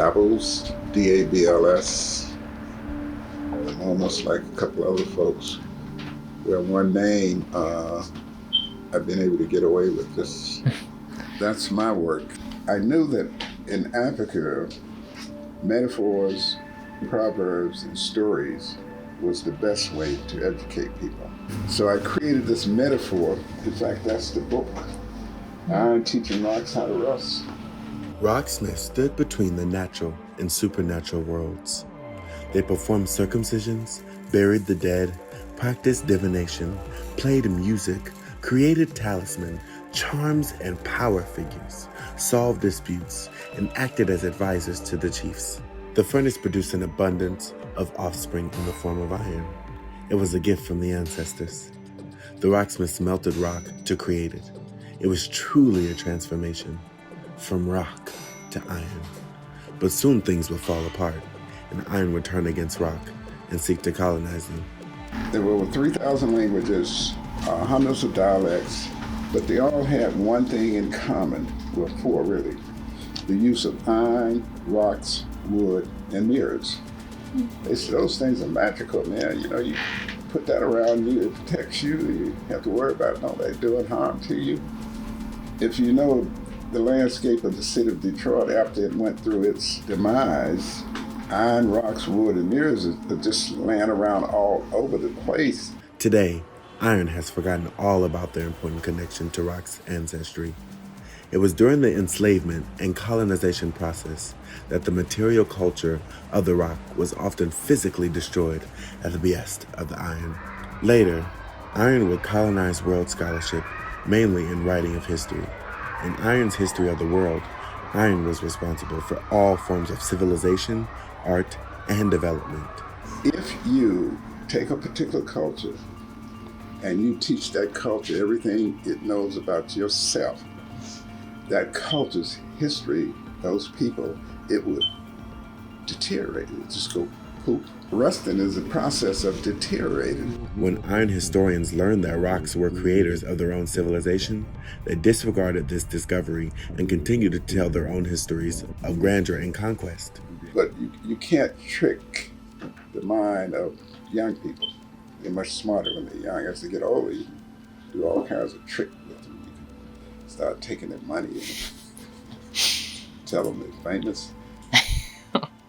Dabbles, D-A-B-L-S, almost like a couple other folks, where one name I've been able to get away with this. That's my work. I knew that in Africa, metaphors, proverbs, and stories was the best way to educate people. So I created this metaphor. In fact, that's the book, Iron Teaching Rocks How to Rust. Rocksmiths stood between the natural and supernatural worlds. They performed circumcisions, buried the dead, practiced divination, played music, created talisman, charms, and power figures, solved disputes, and acted as advisors to the chiefs. The furnace produced an abundance of offspring in the form of iron. It was a gift from the ancestors. The rocksmiths melted rock to create it. It was truly a transformation, from rock to iron. But soon things would fall apart, and iron would turn against rock and seek to colonize them. There were over 3,000 languages, hundreds of dialects, but they all had one thing in common, well, four really: the use of iron, rocks, wood, and mirrors. They said those things are magical, man. You know, you put that around you, it protects you. You have to worry about nobody doing harm to you. If you know the landscape of the city of Detroit after it went through its demise, iron, rocks, wood, and mirrors are just laying around all over the place. Today, iron has forgotten all about their important connection to rock's ancestry. It was during the enslavement and colonization process that the material culture of the rock was often physically destroyed at the behest of the iron. Later, iron would colonize world scholarship, mainly in writing of history. In iron's history of the world, iron was responsible for all forms of civilization, art, and development. If you take a particular culture and you teach that culture everything it knows about yourself, that culture's history, those people, it would deteriorate. It would just go poop. Rusting is a process of deteriorating. When iron historians learned that rocks were creators of their own civilization, they disregarded this discovery and continued to tell their own histories of grandeur and conquest. But you can't trick the mind of young people. They're much smarter when they're young. As they get older, you can do all kinds of tricks with them. You can start taking their money and tell them they're famous.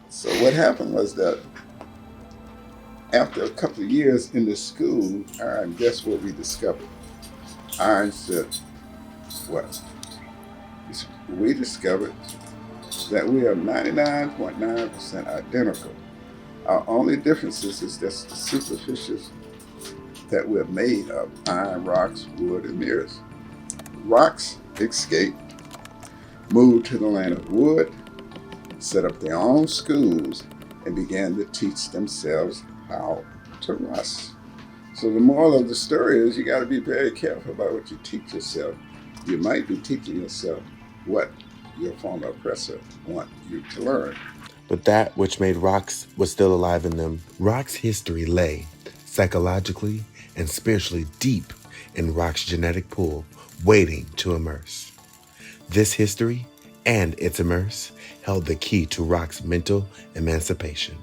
So what happened was that after a couple of years in the school, iron, guess what we discovered? Iron said, what? We discovered that we are 99.9% identical. Our only differences is just the superficies that we're made of: iron, rocks, wood, and mirrors. Rocks escaped, moved to the land of wood, set up their own schools, and began to teach themselves how to rust. So the moral of the story is you got to be very careful about what you teach yourself. You might be teaching yourself what your former oppressor want you to learn. But that which made rocks was still alive in them. Rock's history lay, psychologically and spiritually, deep in rock's genetic pool, waiting to immerse. This history and its immerse held the key to rock's mental emancipation.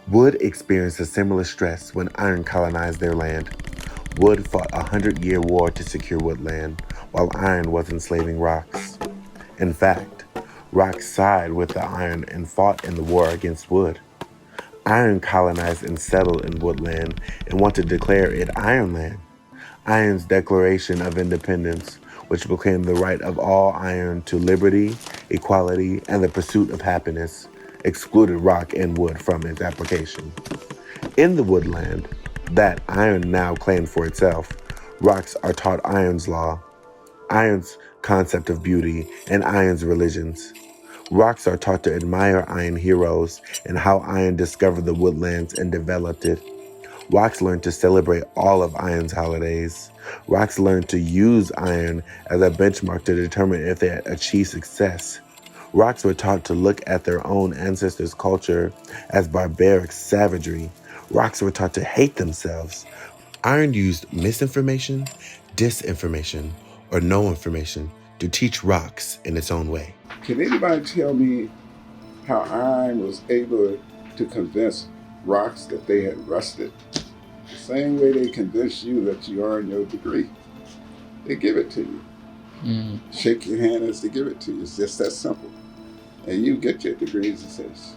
Wood experienced a similar stress when iron colonized their land. Wood fought a 100-year war to secure woodland, while iron was enslaving rocks. In fact, rocks sided with the iron and fought in the war against wood. Iron colonized and settled in woodland and wanted to declare it ironland. Iron's Declaration of Independence, which proclaimed the right of all iron to liberty, equality, and the pursuit of happiness, excluded rock and wood from its application. In the woodland that iron now claimed for itself, rocks are taught iron's law, iron's concept of beauty, and iron's religions. Rocks are taught to admire iron heroes and how iron discovered the woodlands and developed it. Rocks learn to celebrate all of iron's holidays. Rocks learn to use iron as a benchmark to determine if they achieve success. Rocks were taught to look at their own ancestors' culture as barbaric savagery. Rocks were taught to hate themselves. Iron used misinformation, disinformation, or no information to teach rocks in its own way. Can anybody tell me how iron was able to convince rocks that they had rusted. The same way they convince you that you earned your degree. They give it to you. Shake your hand as they give it to you. It's just that simple. And you get your degrees and says,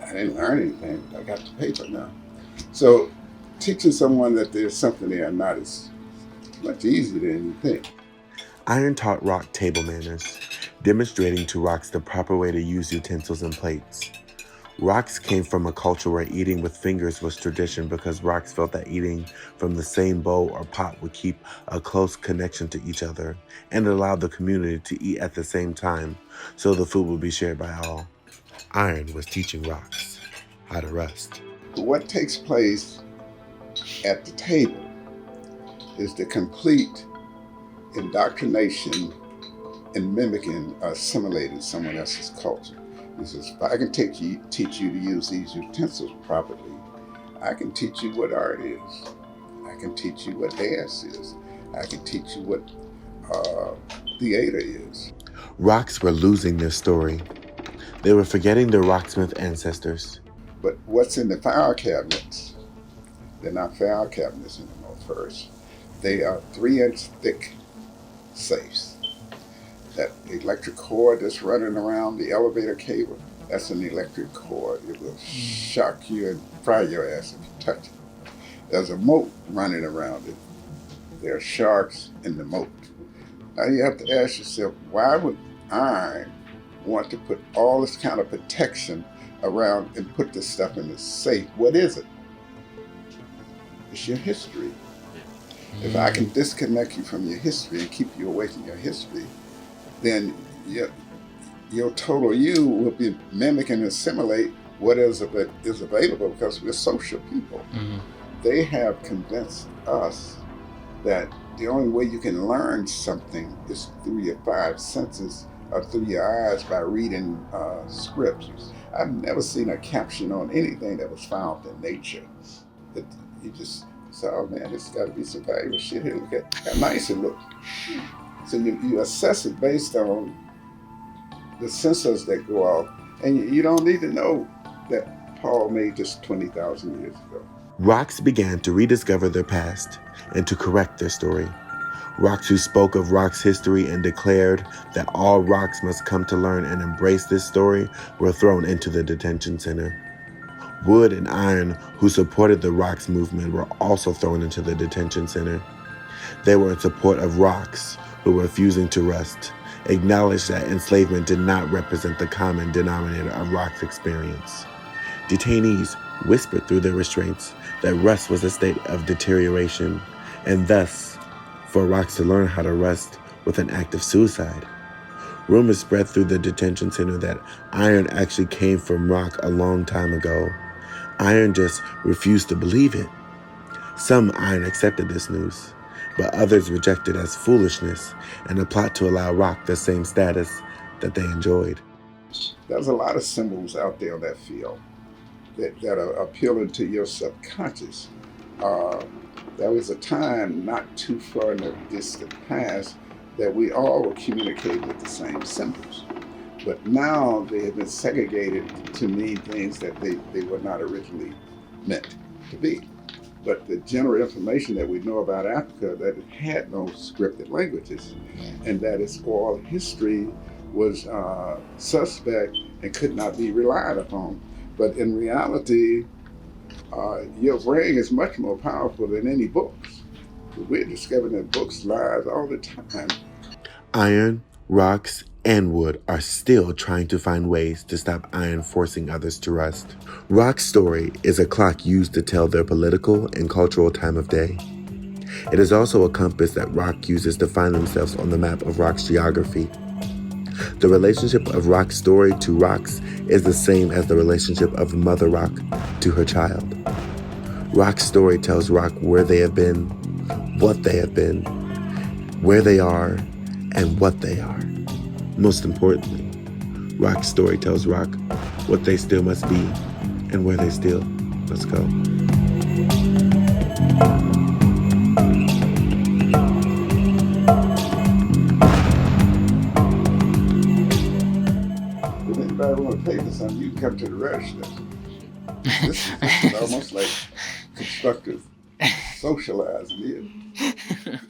I didn't learn anything, but I got the paper now. So teaching someone that there's something they are not is much easier than you think. Iron taught rock table manners, demonstrating to rocks the proper way to use utensils and plates. Rocks came from a culture where eating with fingers was tradition because rocks felt that eating from the same bowl or pot would keep a close connection to each other and allowed the community to eat at the same time, so the food would be shared by all. Iron was teaching rocks how to rust. What takes place at the table is the complete indoctrination and mimicking or assimilating someone else's culture. He says, if I can teach you to use these utensils properly, I can teach you what art is. I can teach you what dance is. I can teach you what theater is. Rocks were losing their story. They were forgetting their rocksmith ancestors. But what's in the file cabinets, they're not file cabinets anymore first. They are 3-inch thick safes. That electric cord that's running around the elevator cable, that's an electric cord. It will shock you and fry your ass if you touch it. There's a moat running around it. There are sharks in the moat. Now you have to ask yourself, why would iron want to put all this kind of protection around and put this stuff in the safe? What is it? It's your history. If I can disconnect you from your history and keep you away from your history, then your total you will be mimic and assimilate what is available because we're social people. They have convinced us that the only way you can learn something is through your 5 senses or through your eyes by reading scripts. I've never seen a caption on anything that was found in nature. That you just say, oh man, this has got to be some valuable shit here. Look at how nice it looks. So you assess it based on the sensors that go off. And you don't need to know that Paul made this 20,000 years ago. Rocks began to rediscover their past and to correct their story. Rocks who spoke of rocks' history and declared that all rocks must come to learn and embrace this story were thrown into the detention center. Wood and iron who supported the rocks movement were also thrown into the detention center. They were in support of rocks who were refusing to rust, acknowledged that enslavement did not represent the common denominator of rock's experience. Detainees whispered through their restraints that rust was a state of deterioration, and thus, for rocks to learn how to rust with an act of suicide. Rumors spread through the detention center that iron actually came from rock a long time ago. Iron just refused to believe it. Some iron accepted this news, but others rejected as foolishness and a plot to allow rock the same status that they enjoyed. There's a lot of symbols out there in that field that are appealing to your subconscious. There was a time not too far in the distant past that we all were communicating with the same symbols. But now they have been segregated to mean things that they were not originally meant to be. But the general information that we know about Africa, that it had no scripted languages, and that its oral history was suspect and could not be relied upon. But in reality, your brain is much more powerful than any books. We're discovering that books lie all the time. Iron, rocks, and wood are still trying to find ways to stop iron forcing others to rust. Rock's story is a clock used to tell their political and cultural time of day. It is also a compass that rock uses to find themselves on the map of rock's geography. The relationship of rock's story to rocks is the same as the relationship of Mother Rock to her child. Rock's story tells rock where they have been, what they have been, where they are, and what they are. Most importantly, rock's story tells rock what they still must be and where they still must go. anybody want to pay for something, you can come to the register. This is almost like constructive socializing here.